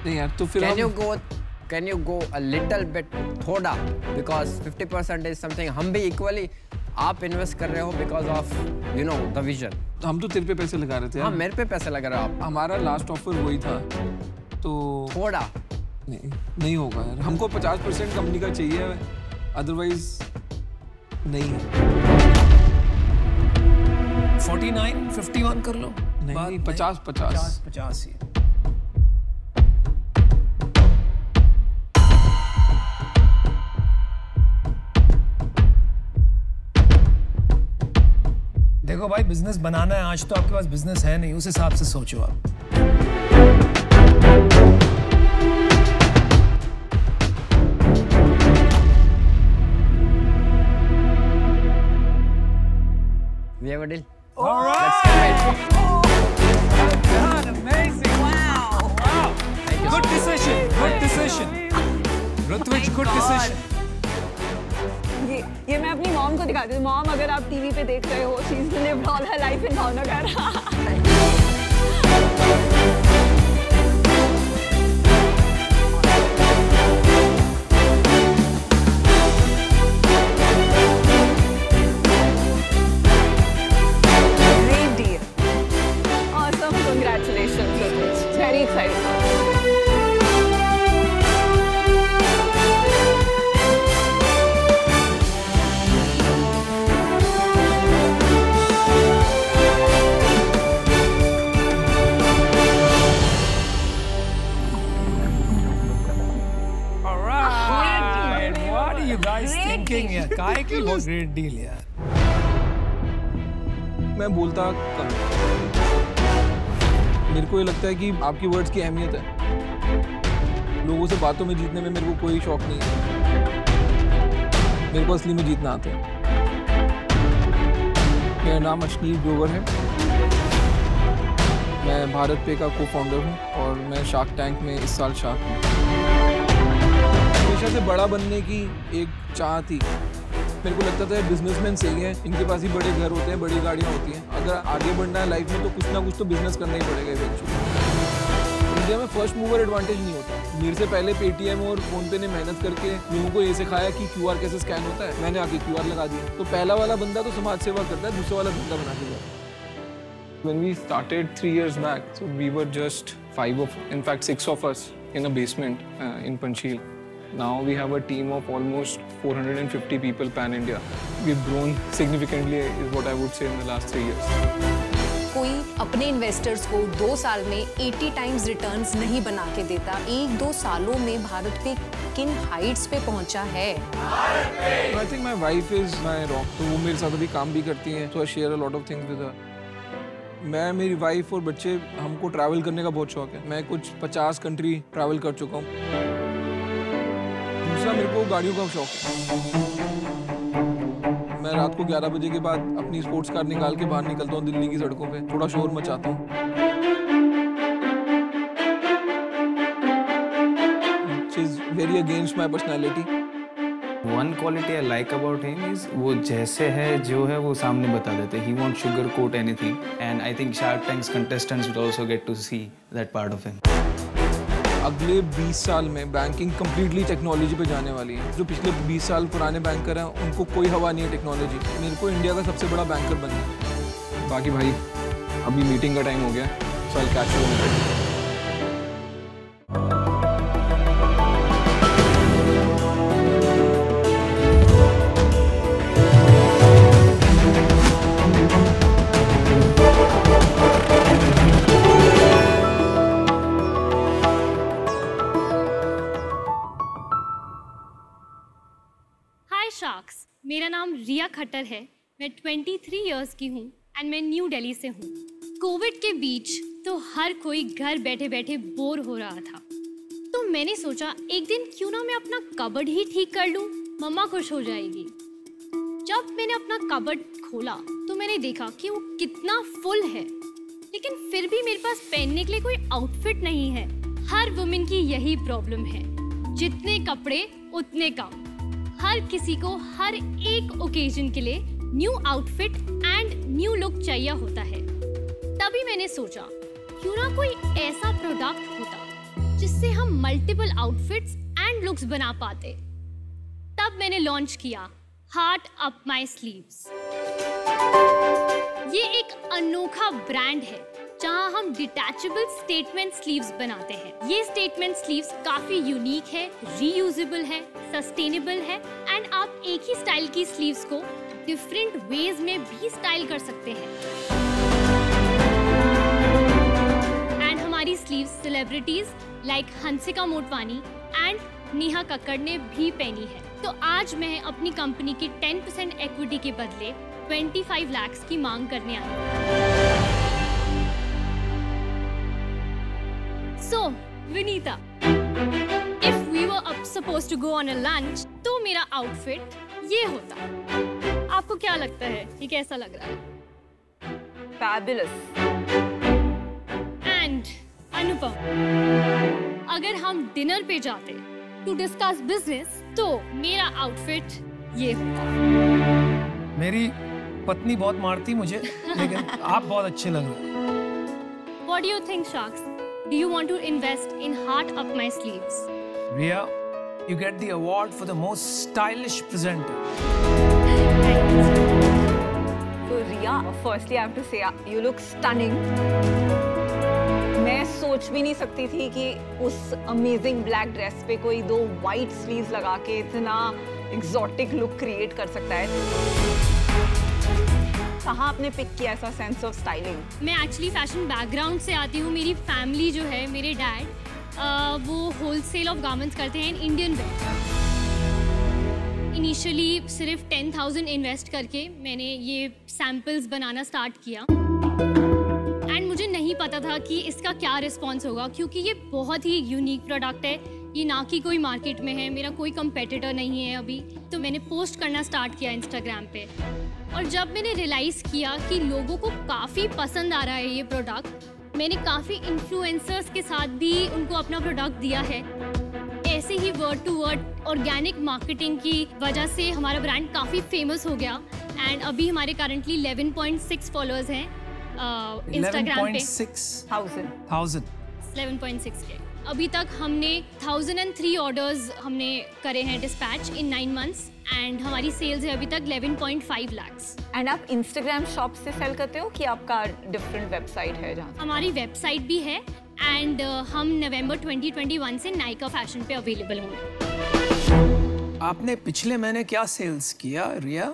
नहीं यार, तो फिर Can you go a little bit थोड़ा, because 50% is something हम भी equally आप इन्वेस्ट कर रहे हो because of you know the vision. हम तो तेरे पे पैसे लगा रहे थे। हाँ, मेरे पे पैसे लगा रहे हो आप। हमारा लास्ट ऑफर वही था, तो थोड़ा नहीं होगा यार, हमको 50% कंपनी का चाहिए, अदरवाइज नहीं है। 49, 51 कर लो। नहीं, 50 ही। देखो भाई, बिजनेस बनाना है, आज तो आपके पास बिजनेस है नहीं, उस हिसाब से सोचो आप। We have a deal. All right. Let's do it. God, amazing. Wow. Thank you. Good decision. Good decision. Rutvij, good decision. ये मैं अपनी मॉम को दिखाती हूँ। मॉम, अगर आप टीवी पे देख रहे हो, she is lived all her life in Bhavnagar. you guys thinking यार? काय की बहुत great deal यार. मैं बोलता कम. मेरे को ये लगता है कि आपकी वर्ड्स की अहमियत है. लोगों से बातों में जीतने में मेरे को कोई शौक नहीं है. मेरे को असली में जीतना आता है. मेरा नाम अश्नीर ग्रोवर है. मैं भारत पे का को-फाउंडर हूँ और मैं शार्क टैंक में इस साल शार्क हूँ. हमेशा से बड़ा बनने की एक चाह थी. मेरे को लगता था बिजनेसमैन सही है, इनके पास ही बड़े घर होते हैं, बड़ी गाड़ियाँ होती हैं. अगर आगे बढ़ना है लाइफ में तो कुछ ना कुछ तो बिजनेस करना ही पड़ेगा इवेंचुअली. इंडिया में फर्स्ट मूवर एडवांटेज नहीं होता. मेरे से पहले पेटीएम और फोनपे ने मेहनत करके लोगों को ये सिखाया कि क्यूआर कैसे स्कैन होता है. मैंने आके क्यूआर लगा दिया. तो पहला वाला बंदा तो समाज सेवा करता है, दूसरा वाला धंधा बना के जाता है. When we started 3 years back, so we were just 6 of us in a basement in Panchil. Now we have a team of almost 450 people pan-India. We've grown significantly is what I would say in the last 3 years. कोई अपने investors को 2 साल में 80 times returns नहीं बना के देता. 1-2 सालों में भारत पे किन हाइट्स पे पहुंचा है? I think my wife is my rock. तो वो मेरे साथ अभी काम भी करती हैं, so I share a lot of things with her. मैं, मेरी वाइफ और बच्चे, हमको ट्रैवल करने का बहुत शौक है. मैं कुछ 50 कंट्री ट्रैवल कर चुका हूँ. दूसरा मेरे को गाड़ियों का शौक है. मैं रात को 11 बजे के बाद अपनी स्पोर्ट्स कार निकाल के बाहर निकलता हूँ दिल्ली की सड़कों पे, थोड़ा शोर मचाता हूँ. Which is very against my personality. One quality I like about him is वो जैसे है जो है वो सामने बता देते. He won't sugarcoat anything, and I think Shark Tank's contestants will also get to see that part of him. अगले 20 साल में बैंकिंग कम्प्लीटली टेक्नोलॉजी पे जाने वाली है. जो पिछले 20 साल पुराने बैंकर हैं उनको कोई हवा नहीं है टेक्नोलॉजी. मेरे को इंडिया का सबसे बड़ा बैंकर बनना है. बाकी भाई अभी मीटिंग का टाइम हो गया, so I'll catch you later. मेरा नाम रिया खट्टर है. मैं 23 इयर्स की हूँ एंड मैं न्यू दिल्ली से हूँ. कोविड के बीच तो हर कोई घर बैठे बैठे बोर हो रहा था, तो मैंने सोचा एक दिन क्यों ना मैं अपना कबर्ड ही ठीक कर लूँ, मम्मा खुश हो जाएगी. जब मैंने अपना कबर्ड खोला तो मैंने देखा कि वो कितना फुल है, लेकिन फिर भी मेरे पास पहनने के लिए कोई आउटफिट नहीं है. हर वुमेन की यही प्रॉब्लम है. जितने कपड़े उतने काम. हर किसी को हर एक ओकेजन के लिए new outfit and new look चाहिए होता है. तभी मैंने सोचा क्यों ना कोई ऐसा प्रोडक्ट होता जिससे हम मल्टीपल आउटफिट्स एंड लुक्स बना पाते. तब मैंने लॉन्च किया हार्ट अप माय स्लीव्स. ये एक अनोखा ब्रांड है जहां हम डिटैचेबल स्टेटमेंट स्लीव्स बनाते हैं. ये स्टेटमेंट स्लीव्स काफी यूनिक है, रीयूजेबल है, सस्टेनेबल है एंड आप एक ही स्टाइल की स्लीव्स को डिफरेंट वेज में भी स्टाइल कर सकते हैं. एंड हमारी sleeves celebrities like Hansika Motwani and Neha Kakkar ने भी पहनी है. तो आज मैं अपनी कंपनी की 10% इक्विटी के बदले 25 लाख की मांग करने आई हूँ. So, Vinita, if we were supposed to go on a lunch, तो मेरा आउटफिट ये होता. आपको क्या लगता है ये कैसा लग रहा है? Fabulous. And अनुपम, अगर हम डिनर पे जाते to discuss business, तो मेरा आउटफिट ये होता. मेरी पत्नी बहुत मारती मुझे, लेकिन आप बहुत अच्छे लग रहे हो. What do you think, Sharks? Do you want to invest in Heart Up My Sleeves? Riya, you get the award for the most stylish presenter. So Riya, firstly I have to say you look stunning. मैं सोच भी नहीं सकती थी कि उस amazing black dress पे कोई 2 वाइट स्लीव्स लगा के इतना एक्सोटिक लुक क्रिएट कर सकता है. कहाँ आपने पिक किया ऐसा सेंस ऑफ स्टाइलिंग? मैं एक्चुअली फैशन बैकग्राउंड से आती हूँ. मेरी फैमिली जो है, मेरे डैड वो होलसेल ऑफ गारमेंट्स करते हैं इन इंडियन वेयर. इनिशियली सिर्फ 10,000 इन्वेस्ट करके मैंने ये सैम्पल्स बनाना स्टार्ट किया एंड मुझे नहीं पता था कि इसका क्या रिस्पॉन्स होगा, क्योंकि ये बहुत ही यूनिक प्रोडक्ट है, ये ना कि कोई मार्केट में है, मेरा कोई कंपेटिटर नहीं है अभी। तो मैंने पोस्ट करना स्टार्ट किया इंस्टाग्राम पे और जब मैंने रियलाइज़ किया कि लोगों को काफ़ी पसंद आ रहा है ये प्रोडक्ट, मैंने काफ़ी इन्फ्लुएंसर्स के साथ भी उनको अपना प्रोडक्ट दिया है। ऐसे ही word to word organic marketing की वजह से हमारा ब्रांड काफ़ी फेमस हो गया एंड अभी हमारे करंटली 11.6 फॉलोअर्स हैं इंस्टाग्राम पे। 11.6 के अभी तक हमने 1003 ऑर्डर्स हमने करे हैं डिस्पैच इन 9 मंथ्स एंड हमारी सेल्स है अभी तक 11.5 लाख्स। एंड आप इंस्टाग्राम शॉप से सेल करते हो कि आपका डिफरेंट वेबसाइट है जहाँ? हमारी वेबसाइट भी है एंड हम नवंबर 2021 से नायका फैशन पे अवेलेबल होंगे। आपने पिछले महीने क्या सेल्स किया रिया?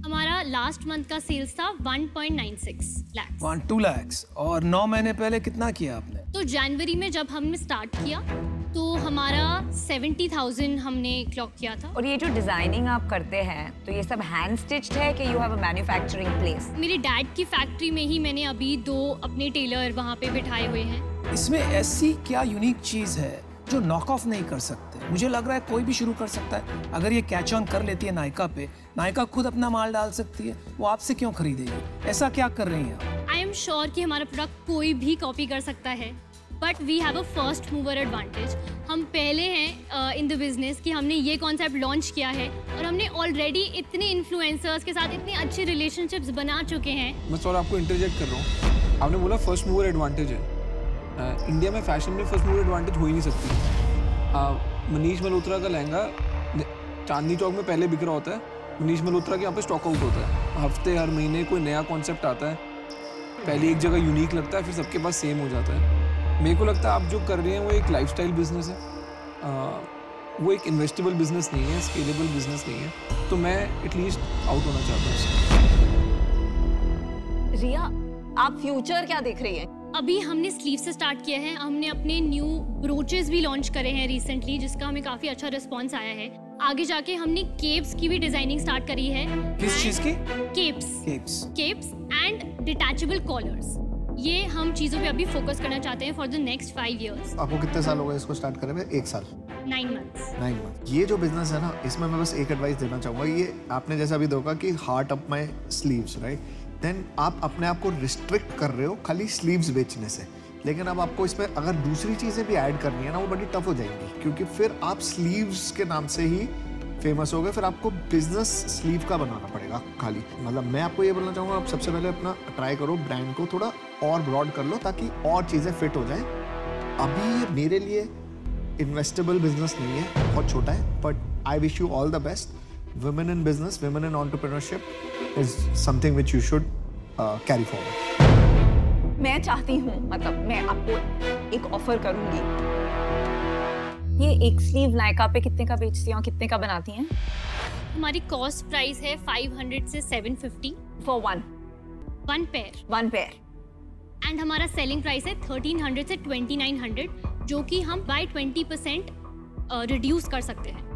हमारा लास्ट मंथ का सेल्स था 1.96 लाख। 1-2 लाख। और 9 महीने पहले कितना किया आपने? तो जनवरी में जब हमने स्टार्ट किया तो हमारा 70,000 हमने क्लॉक किया था। और ये जो डिजाइनिंग आप करते हैं तो ये सब हैंड स्टिच्ड है कि you have a manufacturing place? मेरे डैड की फैक्ट्री में ही मैंने अभी 2 अपने टेलर वहाँ पे बिठाए हुए हैं। इसमें ऐसी क्या यूनिक चीज है जो नॉक ऑफ नहीं कर सकते? मुझे लग रहा है कोई भी शुरू कर सकता है। अगर ये कैच ऑन कर लेती है नायका पे, नायका खुद अपना माल डाल सकती है, वो आपसे क्यों खरीदेगी? ऐसा क्या कर रही हैं? आई एम श्योर कि हमारा प्रोडक्ट कोई भी कॉपी कर सकता है, but we have a first mover advantage. हम पहले हैं इन द बिजनेस कि हमने ये कॉन्सेप्ट लॉन्च किया है और हमने ऑलरेडी इतने इन्फ्लुएंसर्स के साथ इतने अच्छे रिलेशनशिप्स बना चुके हैं। मैं आपको इंटरजेक्ट कर रहा हूँ। आपने बोला फर्स्ट मूवर एडवांटेज है। इंडिया में फैशन में फर्स्ट मूवर एडवांटेज हो ही नहीं सकती। मनीष मल्होत्रा का लहंगा चांदनी चौक में पहले बिक रहा होता है, मनीष मल्होत्रा के यहाँ पे स्टॉक आउट होता है। हफ्ते हर महीने कोई नया कॉन्सेप्ट आता है, पहले एक जगह यूनिक लगता है, फिर सबके पास सेम हो जाता है। मेरे को लगता है आप जो कर रही हैं वो एक लाइफस्टाइल बिजनेस है, वो एक इन्वेस्टेबल बिजनेस नहीं है, स्केलेबल बिजनेस नहीं है। तो मैं एटलीस्ट आउट होना चाहता हूँ। रिया, आप फ्यूचर क्या देख रही हैं? अभी हमने स्लीव से स्टार्ट किया है। हमने अपने न्यू ब्रोचेस भी लॉन्च करे हैं रिसेंटली, जिसका हमें काफी अच्छा रिस्पांस आया है। आगे जाके हमने केप्स की भी डिजाइनिंग स्टार्ट करी है। किस चीज की? Capes and detachable collars. ये हम चीजों पे अभी फोकस करना चाहते हैं फॉर द नेक्स्ट 5 years। आपको कितने साल हो गए इसको स्टार्ट करे हुए? 1 साल। 9 months। 9 months। ये जो बिजनेस है ना, इसमें मैं बस एक एडवाइस देना चाहूँगा। ये आपने जैसा अभी देखा कि heart up my sleeves, right? Then आप अपने आप को रिस्ट्रिक्ट कर रहे हो खाली स्लीव्स बेचने से। लेकिन अब आपको इसमें अगर दूसरी चीज़ें भी ऐड करनी है ना, वो बड़ी टफ हो जाएंगी, क्योंकि फिर आप स्लीव्स के नाम से ही फेमस हो गए। फिर आपको बिजनेस स्लीव का बनाना पड़ेगा खाली। मतलब मैं आपको ये बोलना चाहूँगा, आप सबसे पहले अपना ट्राई करो, ब्रांड को थोड़ा और ब्रॉड कर लो ताकि और चीज़ें फिट हो जाएं। अभी ये मेरे लिए इन्वेस्टेबल बिजनेस नहीं है, बहुत छोटा है, but I wish you all the best. Women in business, women in entrepreneurship is something which you should carry forward. मैं चाहती हूँ, मतलब मैं आपको एक ऑफर करूँगी। ये एक स्लीव नायका पे कितने का बेचती हैं और कितने का बनाती हैं? हमारी कॉस्ट प्राइस है 500 से 750 for one pair। एंड हमारा सेलिंग प्राइस है 1300 से 2900, जो कि हम बाय 20% रिड्यूस कर सकते हैं।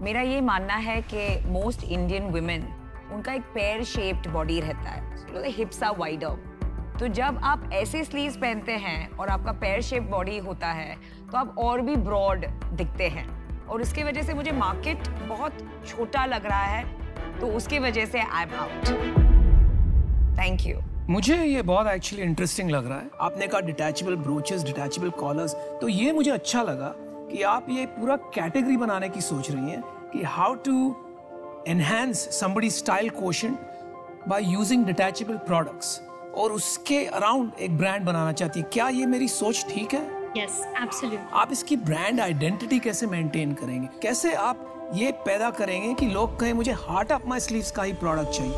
मेरा ये मानना है कि मोस्ट इंडियन वुमेन, उनका एक पेयर शेप्ड बॉडी रहता है, हिप्स आर वाइडर। तो जब आप ऐसे स्लीव्स पहनते हैं और आपका पेयर शेप बॉडी होता है तो आप और भी ब्रॉड दिखते हैं, और उसकी वजह से मुझे मार्केट बहुत छोटा लग रहा है, तो उसकी वजह से आई एम आउट। Thank you. मुझे ये बहुत एक्चुअली इंटरेस्टिंग लग रहा है। आपने कहा डिटैचेबल ब्रोचेस, डिटैचेबल कॉलर्स, तो ये मुझे अच्छा लगा कि आप ये पूरा कैटेगरी बनाने की सोच रही हैं कि how to enhance somebody style quotient by using detachable products, और उसके अराउंड एक ब्रांड बनाना चाहती हैं। क्या ये मेरी सोच ठीक है? Yes, absolutely। आप इसकी ब्रांड आइडेंटिटी कैसे मेंटेन करेंगे? कैसे आप ये पैदा करेंगे कि लोग कहें मुझे हार्ट अप माय स्लीव्स का ही प्रोडक्ट चाहिए?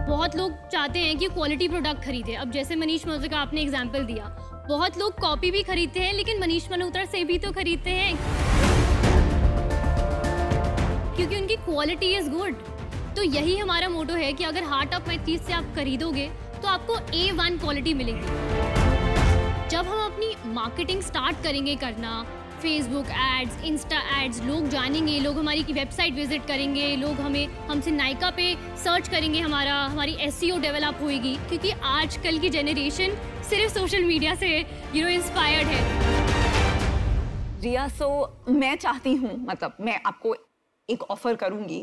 बहुत लोग चाहते हैं कि क्वालिटी प्रोडक्ट खरीदे। अब जैसे मनीष मल्होत्रा का आपने एग्जांपल दिया, बहुत लोग कॉपी भी खरीदते हैं, लेकिन मनीष मल्होत्रा से भी तो खरीदते हैं क्योंकि उनकी क्वालिटी इज गुड। तो यही हमारा मोटो है कि अगर हार्ट अप माय चीज से आप खरीदोगे तो आपको A1 क्वालिटी मिलेगी। जब हम अपनी मार्केटिंग स्टार्ट करेंगे करना, फेसबुक एड्स, इंस्टा एड्स, लोग जानेंगे, लोग हमारी वेबसाइट विजिट करेंगे, लोग हमसे नायका पे सर्च करेंगे, हमारी SEO डेवलप होएगी, क्योंकि आजकल की जनरेशन सिर्फ सोशल मीडिया से इंस्पायर्ड है। रिया, मैं चाहती हूँ, मतलब मैं आपको एक ऑफर करूंगी।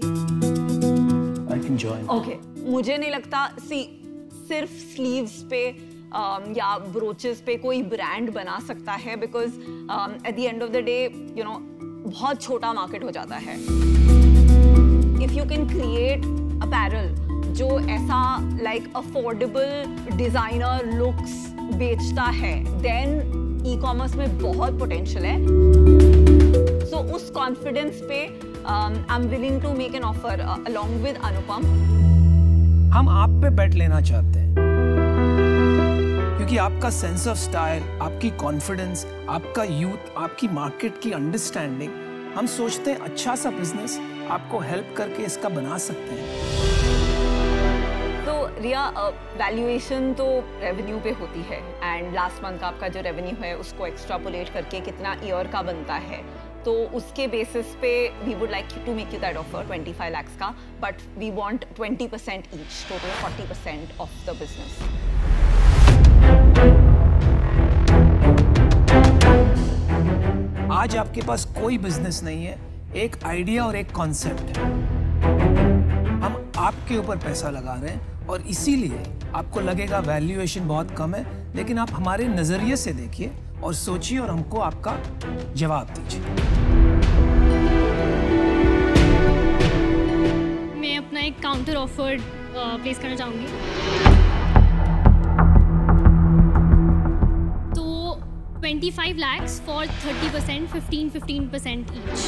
I can join. Okay. मुझे नहीं लगता सिर्फ स्लीव्स पे या ब्रोचेस पे कोई ब्रांड बना सकता है, because at the end of the day बहुत छोटा मार्केट हो जाता है। If you can create apparel जो ऐसा लाइक अफोर्डेबल डिजाइनर लुक्स बेचता है, देन ई-कॉमर्स में बहुत पोटेंशियल है। सो उस कॉन्फिडेंस पे I am willing to make an offer along with Anupam. हम आप पे बेट लेना चाहते हैं, क्योंकि आपका सेंस ऑफ स्टाइल, आपकी कॉन्फिडेंस, आपका यूथ, आपकी मार्केट की अंडरस्टैंडिंग, हम सोचते हैं अच्छा सा बिजनेस आपको हेल्प करके इसका बना सकते हैं। तो रिया, वैल्यूएशन तो रेवेन्यू पे होती है, एंड लास्ट मंथ का आपका जो रेवेन्यू है उसको एक्सट्रापोलेट करके कितना ईयर का बनता है, तो उसके बेसिस पे we would like to make you that offer 25 lakhs का, but we want 20% each, total 40% of the business. आज आपके पास कोई बिजनेस नहीं है, एक आइडिया और एक कॉन्सेप्ट है। हम आपके ऊपर पैसा लगा रहे हैं और इसीलिए आपको लगेगा वैल्यूएशन बहुत कम है, लेकिन आप हमारे नजरिए से देखिए और सोचिए और हमको आपका जवाब दीजिए। मैं अपना एक काउंटर ऑफर प्लेस करना चाहूँगी। तो 25 lakhs for 30%, 15% each.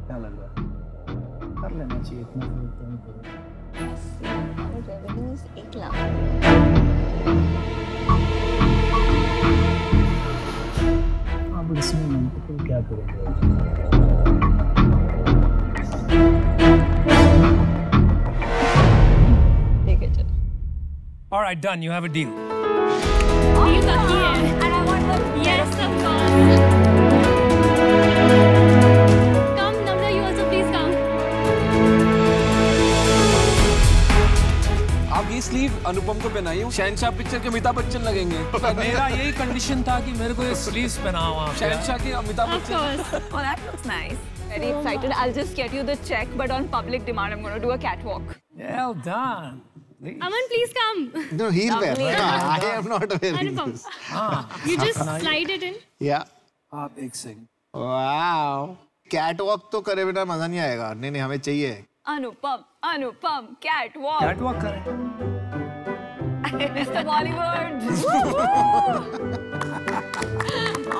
क्या लग रहा है? कर लेना चाहिए इतना। 1 लाख। हाँ, बट इसमें मल्टीपल क्या करेंगे? ठीक है, चलो। All right, done. You have a deal. Deal बाकी है। And I want the Yes, of course. Come, Namra, you also please come. आप ये स्लीव अनुपम को पहनाई हूँ, शहनशाह पिक्चर के अमिताभ बच्चन लगेंगे। मेरा यही कंडीशन था कि मेरे को ये स्लीव्स पहना हुआ। शहनशाह के Amitabh Of Bachchan. course. Oh, that looks nice. Very excited. I'll just get you the check, but on public demand, I'm going to do a catwalk. Well done. Aman, please come. No, he'll wear. I am not wearing Anupam, this. you just slide it in. Yeah. आप एक second. Wow. Catwalk तो करे बिना मजा नहीं आएगा। नहीं, हमें चाहिए। Anupam, catwalk. कैटवॉक करें। Mr. Bollywood.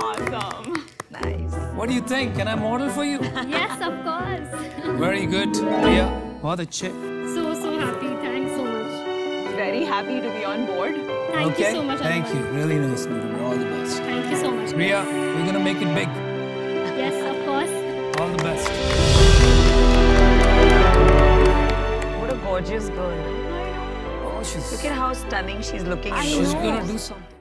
Awesome. Nice. What do you think? Can I model for you? Yes, of course. Very good. Priya, बहुत अच्छे। So happy. Thanks so much. Very happy to be on board. Thank you so much. Thank you. Really nice meeting you. All the best. Thank you so much. Priya, we're gonna make it big. Yes, of course. All the best. What a gorgeous girl. Oh, Look at how stunning she's looking. She's gonna do something.